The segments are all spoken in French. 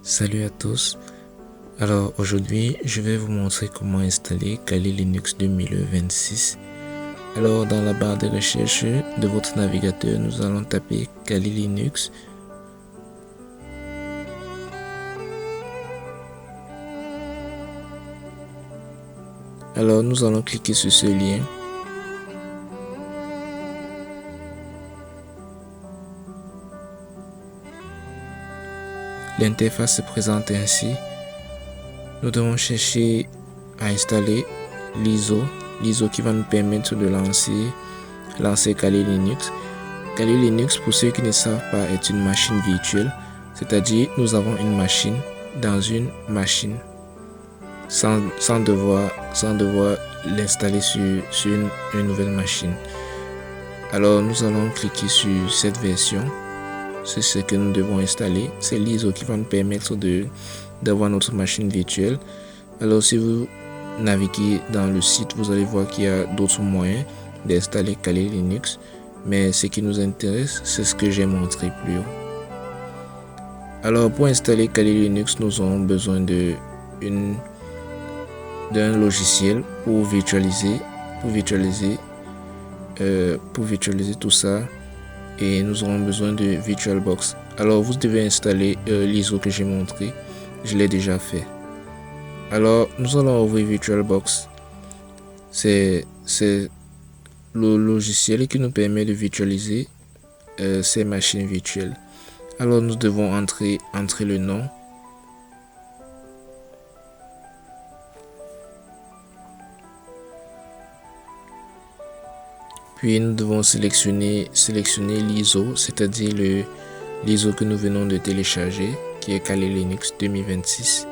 Salut à tous. Alors aujourd'hui, je vais vous montrer comment installer Kali Linux 2026. Alors dans la barre de recherche de votre navigateur, nous allons taper Kali Linux. Alors nous allons cliquer sur ce lien. L'interface se présente ainsi. Nous devons chercher à installer l'ISO qui va nous permettre de lancer Kali Linux. Kali Linux, pour ceux qui ne savent pas, est une machine virtuelle, c'est-à-dire nous avons une machine dans une machine sans devoir l'installer sur une nouvelle machine. Alors nous allons cliquer sur cette version. C'est ce que nous devons installer. C'est l'ISO qui va nous permettre d'avoir notre machine virtuelle. Alors si vous naviguez dans le site, vous allez voir qu'il y a d'autres moyens d'installer Kali Linux. Mais ce qui nous intéresse, c'est ce que j'ai montré plus haut. Alors pour installer Kali Linux, nous aurons besoin d'un logiciel pour virtualiser tout ça. Et nous aurons besoin de VirtualBox. Alors vous devez installer l'ISO que j'ai montré. Je l'ai déjà fait. Alors nous allons ouvrir VirtualBox. C'est le logiciel qui nous permet de virtualiser ces machines virtuelles. Alors nous devons entrer le nom. Puis nous devons sélectionner l'ISO, c'est-à-dire l'ISO que nous venons de télécharger, qui est Kali Linux 2026.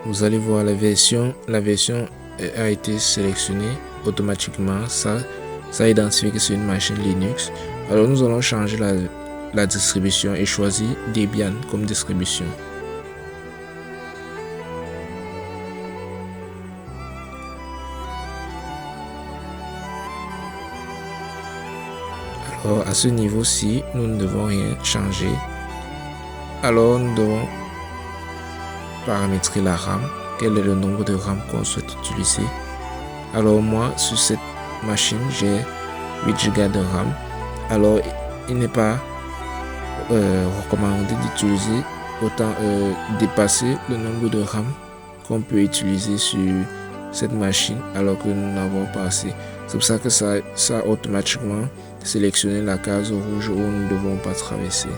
Vous allez voir la version a été sélectionnée automatiquement. Ça identifie que c'est une machine Linux. Alors nous allons changer la distribution et choisir Debian comme distribution. Alors à ce niveau-ci, nous ne devons rien changer. Alors nous devons paramétrer la RAM. Quel est le nombre de RAM qu'on souhaite utiliser? Alors moi, sur cette machine, j'ai 8 Go de RAM. Alors il n'est pas recommandé d'utiliser autant dépasser le nombre de RAM qu'on peut utiliser sur cette machine alors que nous n'avons pas assez. C'est pour ça que ça a automatiquement sélectionné la case rouge où nous ne devons pas traverser.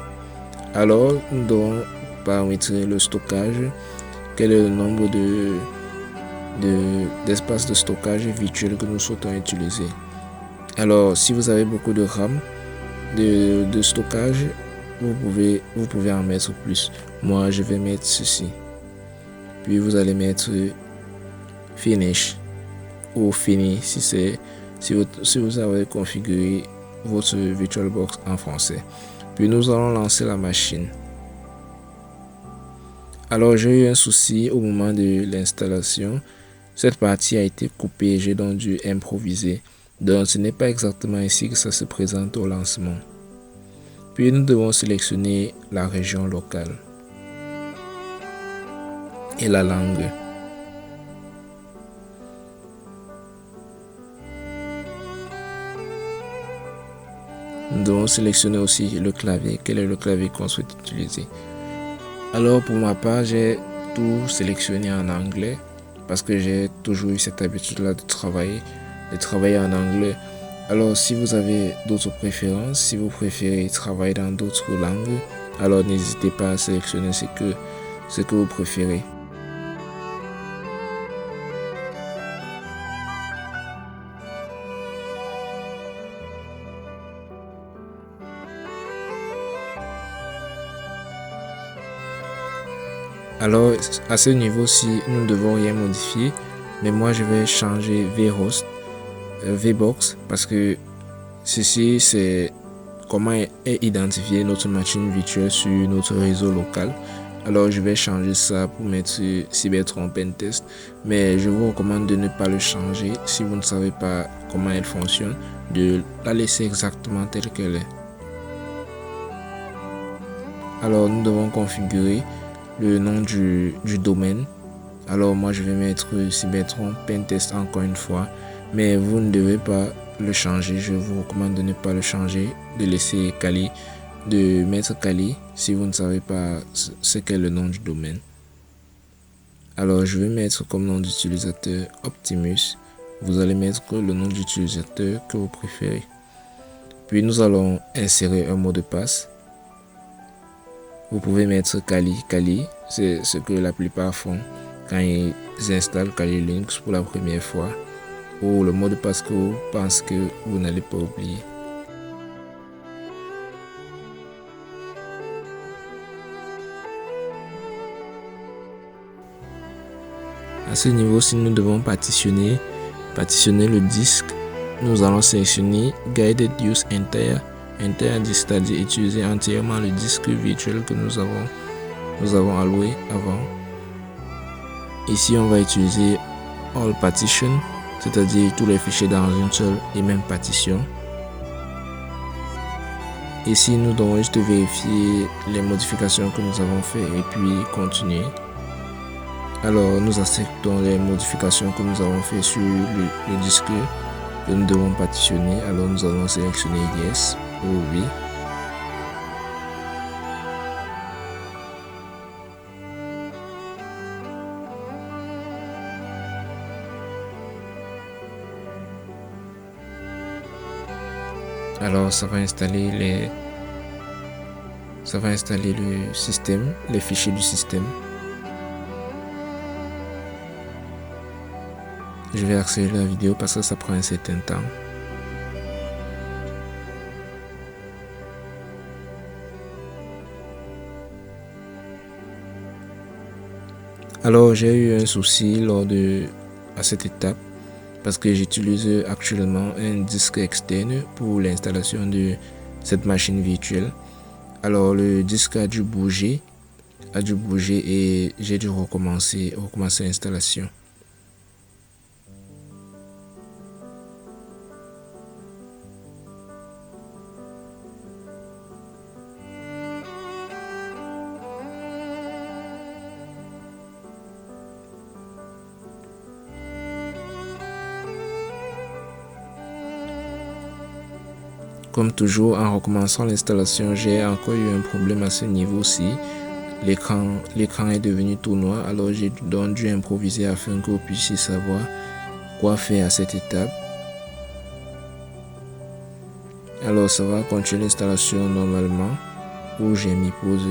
Alors nous devons paramétrer le stockage. Quel est le nombre d'espace de stockage virtuel que nous souhaitons utiliser? Alors si vous avez beaucoup de RAM de stockage, vous pouvez en mettre plus. Moi je vais mettre ceci. Puis vous allez mettre finish ou fini si vous avez configuré votre VirtualBox en français. Puis nous allons lancer la machine. Alors j'ai eu un souci au moment de l'installation. Cette partie a été coupée, j'ai donc dû improviser. Donc ce n'est pas exactement ici que ça se présente au lancement. Puis nous devons sélectionner la région locale et la langue. Nous devons sélectionner aussi le clavier. Quel est le clavier qu'on souhaite utiliser? Alors pour ma part, j'ai tout sélectionné en anglais parce que j'ai toujours eu cette habitude-là de travailler en anglais. Alors si vous avez d'autres préférences, si vous préférez travailler dans d'autres langues, alors n'hésitez pas à sélectionner ce que vous préférez. Alors à ce niveau-ci, nous ne devons rien modifier, mais moi je vais changer VBox parce que ceci c'est comment est identifier notre machine virtuelle sur notre réseau local. Alors je vais changer ça pour mettre Cybertron Pentest, mais je vous recommande de ne pas le changer si vous ne savez pas comment elle fonctionne, de la laisser exactement telle qu'elle est. Alors nous devons configurer le nom du domaine. Alors moi je vais mettre Cybertron Pentest encore une fois, mais vous ne devez pas le changer. Je vous recommande de ne pas le changer, de laisser Kali, de mettre Kali si vous ne savez pas ce qu'est le nom du domaine. Alors je vais mettre comme nom d'utilisateur Optimus. Vous allez mettre le nom d'utilisateur que vous préférez. Puis nous allons insérer un mot de passe. Vous pouvez mettre Kali, c'est ce que la plupart font quand ils installent Kali Linux pour la première fois, ou le mot de passe que vous pensez que vous n'allez pas oublier. À ce niveau-ci, nous devons partitionner le disque. Nous allons sélectionner Guided Use Entire Disk, c'est-à-dire utiliser entièrement le disque virtuel que nous avons alloué avant. Ici, on va utiliser All Partition, c'est-à-dire tous les fichiers dans une seule et même partition. Ici, nous devons juste vérifier les modifications que nous avons faites et puis continuer. Alors, nous acceptons les modifications que nous avons faites sur le disque que nous devons partitionner. Alors, nous allons sélectionner Yes ou Oui. Alors, ça va installer le système, les fichiers du système. Je vais accélérer la vidéo parce que ça prend un certain temps. Alors j'ai eu un souci à cette étape parce que j'utilise actuellement un disque externe pour l'installation de cette machine virtuelle. Alors le disque a dû bouger et j'ai dû recommencer l'installation. Comme toujours, en recommençant l'installation, j'ai encore eu un problème à ce niveau-ci. L'écran est devenu tout noir, alors j'ai donc dû improviser afin que vous puissiez savoir quoi faire à cette étape. Alors ça va continuer l'installation normalement, où j'ai mis pause,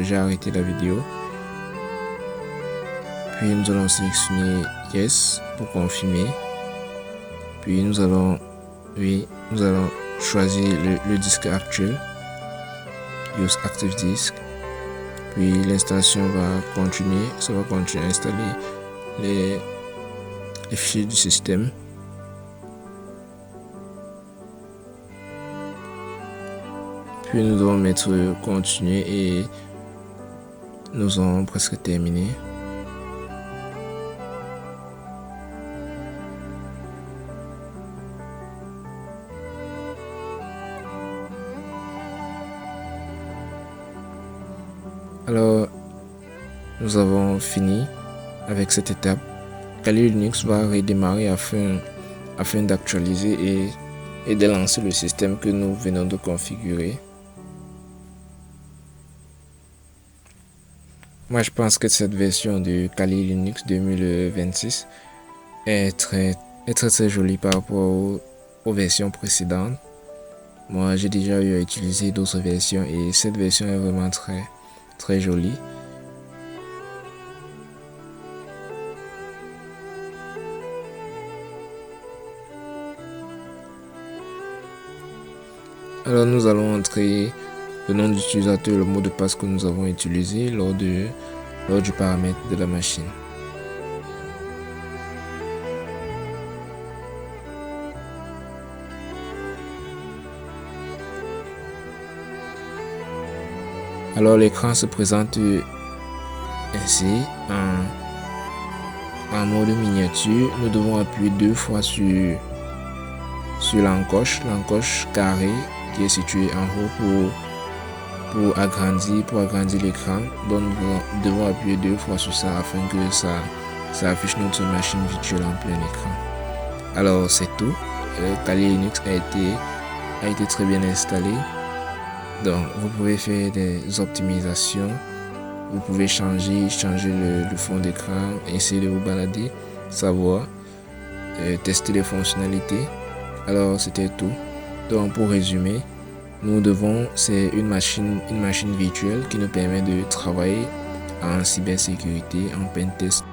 j'ai arrêté la vidéo. Puis nous allons sélectionner Yes pour confirmer. Puis nous allons choisir le disque actuel, Use Active Disk. Puis l'installation va continuer, ça va continuer à installer les fichiers du système. Puis nous devons mettre continuer et nous avons presque terminé. Alors, nous avons fini avec cette étape. Kali Linux va redémarrer afin d'actualiser et de lancer le système que nous venons de configurer. Moi, je pense que cette version de Kali Linux 2026 est très jolie par rapport aux versions précédentes. Moi, j'ai déjà eu à utiliser d'autres versions et cette version est vraiment très jolie. Alors nous allons entrer le nom d'utilisateur, le mot de passe que nous avons utilisé lors du paramètre de la machine. Alors l'écran se présente ainsi en mode miniature. Nous devons appuyer 2 fois sur l'encoche carrée qui est située en haut Pour agrandir l'écran, donc nous devons appuyer 2 fois sur ça afin que ça affiche notre machine virtuelle en plein écran. Alors c'est tout. Kali Linux a été très bien installé. Donc vous pouvez faire des optimisations. Vous pouvez changer le fond d'écran, essayer de vous balader, savoir, tester les fonctionnalités. Alors c'était tout. Donc pour résumer, c'est une machine virtuelle qui nous permet de travailler en cybersécurité, en pentest